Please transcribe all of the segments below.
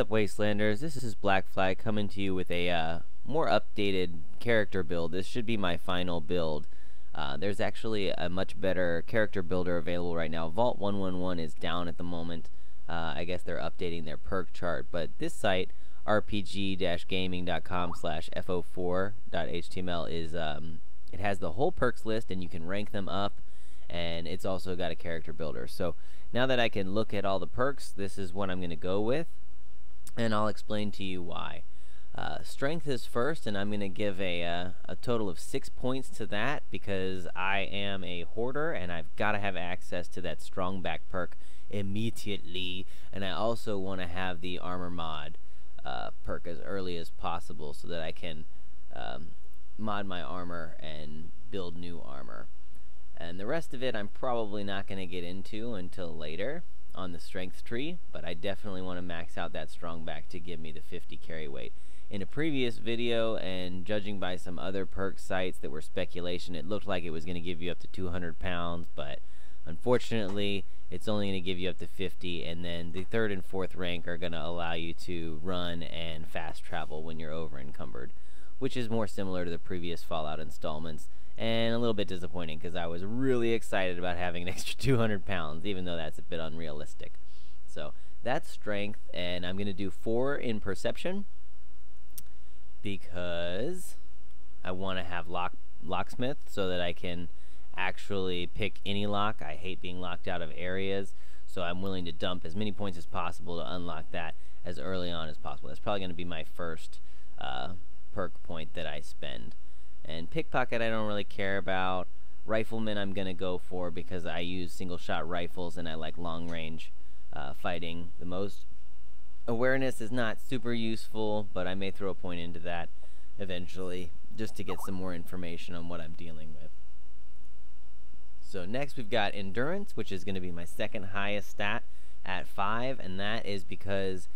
What's up, Wastelanders? This is Blackfly coming to you with a more updated character build. This should be my final build. There's actually a much better character builder available right now. Vault 111 is down at the moment. I guess they're updating their perk chart, but this site, rpg-gaming.com/fo4.html, is it has the whole perks list, and you can rank them up, and it's also got a character builder. So now that I can look at all the perks, this is what I'm going to go with, and I'll explain to you why. Strength is first, and I'm going to give a total of 6 points to that because I am a hoarder and I've got to have access to that strong back perk immediately, and I also want to have the armor mod perk as early as possible so that I can mod my armor and build new armor. And the rest of it I'm probably not going to get into until later on the strength tree, but I definitely want to max out that strong back to give me the 50 carry weight. In a previous video, and judging by some other perk sites that were speculation, it looked like it was going to give you up to 200 pounds, but unfortunately it's only going to give you up to 50, and then the third and fourth rank are going to allow you to run and fast travel when you're over encumbered, which is more similar to the previous Fallout installments, and a little bit disappointing because I was really excited about having an extra 200 pounds, even though that's a bit unrealistic. So that's strength, and I'm going to do 4 in perception because I want to have locksmith so that I can actually pick any lock. I hate being locked out of areas, so I'm willing to dump as many points as possible to unlock that as early on as possible. That's probably going to be my first perk point that I spend. And pickpocket I don't really care about. Rifleman I'm going to go for because I use single shot rifles and I like long range fighting the most. Awareness is not super useful, but I may throw a point into that eventually just to get some more information on what I'm dealing with. So next we've got endurance, which is going to be my second highest stat at 5, and that is because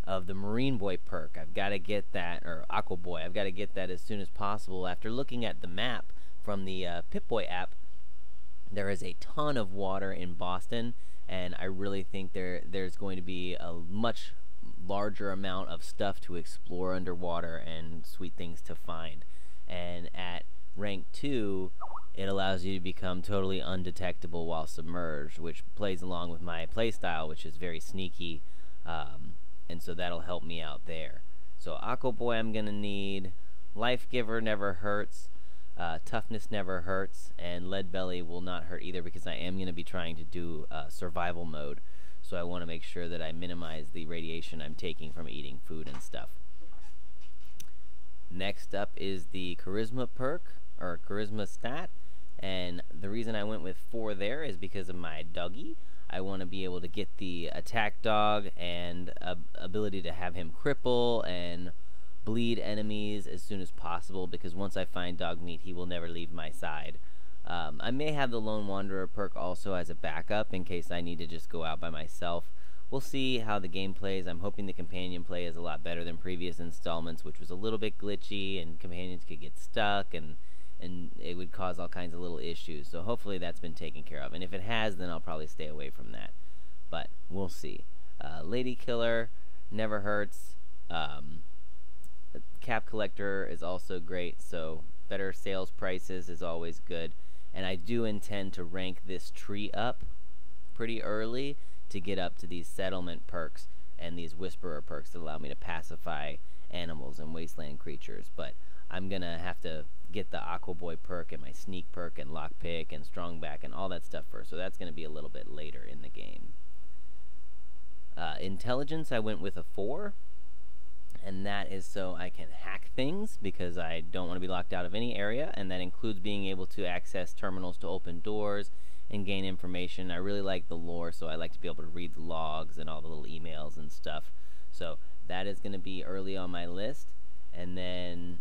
of the Marine Boy perk. I've got to get that, or Aqua Boy, I've got to get that as soon as possible. After looking at the map from the Pip-Boy app, there is a ton of water in Boston, and I really think there's going to be a much larger amount of stuff to explore underwater and sweet things to find. And at rank 2, it allows you to become totally undetectable while submerged, which plays along with my playstyle, which is very sneaky, and so that'll help me out there. So Aqua Boy I'm gonna need, Life Giver never hurts, Toughness never hurts, and Lead Belly will not hurt either because I am gonna be trying to do survival mode, so I want to make sure that I minimize the radiation I'm taking from eating food and stuff. Next up is the Charisma perk, or Charisma stat, and the reason I went with 4 there is because of my doggy. I want to be able to get the attack dog and ability to have him cripple and bleed enemies as soon as possible, because once I find dog meat he will never leave my side. I may have the Lone Wanderer perk also as a backup in case I need to just go out by myself. We'll see how the game plays. I'm hoping the companion play is a lot better than previous installments, which was a little bit glitchy and companions could get stuck and it would cause all kinds of little issues. So hopefully that's been taken care of, and if it has, then I'll probably stay away from that, but we'll see. Lady Killer never hurts. Cap Collector is also great, so better sales prices is always good. And I do intend to rank this tree up pretty early to get up to these settlement perks and these whisperer perks that allow me to pacify animals and wasteland creatures. But I'm gonna have to get the Aqua Boy perk and my sneak perk and lockpick and strong back and all that stuff first, so that's gonna be a little bit later in the game. Intelligence I went with a 4, and that is so I can hack things because I don't want to be locked out of any area, and that includes being able to access terminals to open doors and gain information. I really like the lore, so I like to be able to read the logs and all the little emails and stuff. So that is going to be early on my list, and then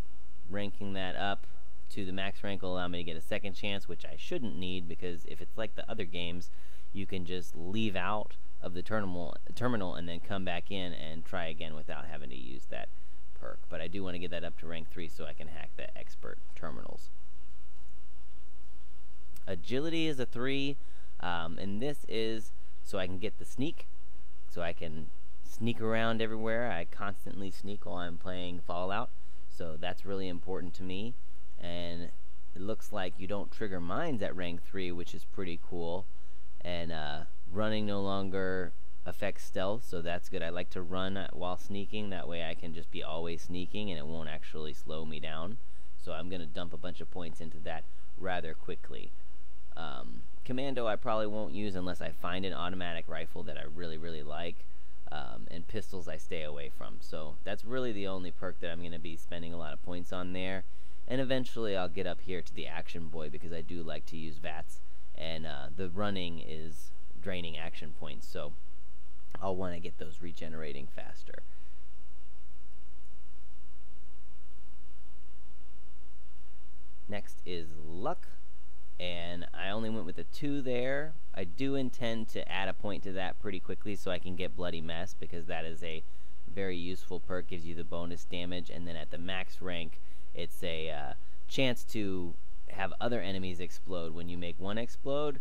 ranking that up to the max rank will allow me to get a second chance, which I shouldn't need because if it's like the other games, you can just leave out of the terminal and then come back in and try again without having to use that perk. But I do want to get that up to rank 3 so I can hack the expert terminals. Agility is a 3, and this is so I can get the sneak, so I can sneak around everywhere. I constantly sneak while I'm playing Fallout, so that's really important to me. And it looks like you don't trigger mines at rank 3, which is pretty cool. And running no longer affects stealth, so that's good. I like to run while sneaking, that way I can just be always sneaking and it won't actually slow me down. So I'm going to dump a bunch of points into that rather quickly. Commando I probably won't use unless I find an automatic rifle that I really like, and pistols I stay away from. So that's really the only perk that I'm going to be spending a lot of points on there. And eventually I'll get up here to the Action Boy because I do like to use VATS, and the running is draining action points, so I'll want to get those regenerating faster. Next is luck, and I only went with a 2 there. I do intend to add a point to that pretty quickly so I can get Bloody Mess, because that is a very useful perk, gives you the bonus damage, and then at the max rank it's a chance to have other enemies explode. When you make one explode,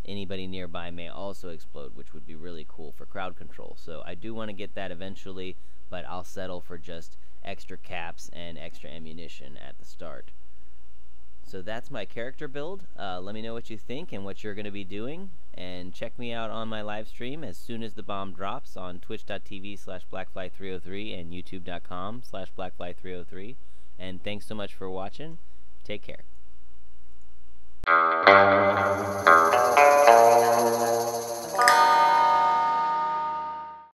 anybody nearby may also explode, which would be really cool for crowd control. So I do want to get that eventually, but I'll settle for just extra caps and extra ammunition at the start. So that's my character build. Let me know what you think and what you're going to be doing, and check me out on my live stream as soon as the bomb drops on twitch.tv/blackfly303 and youtube.com/blackfly303. And thanks so much for watching. Take care.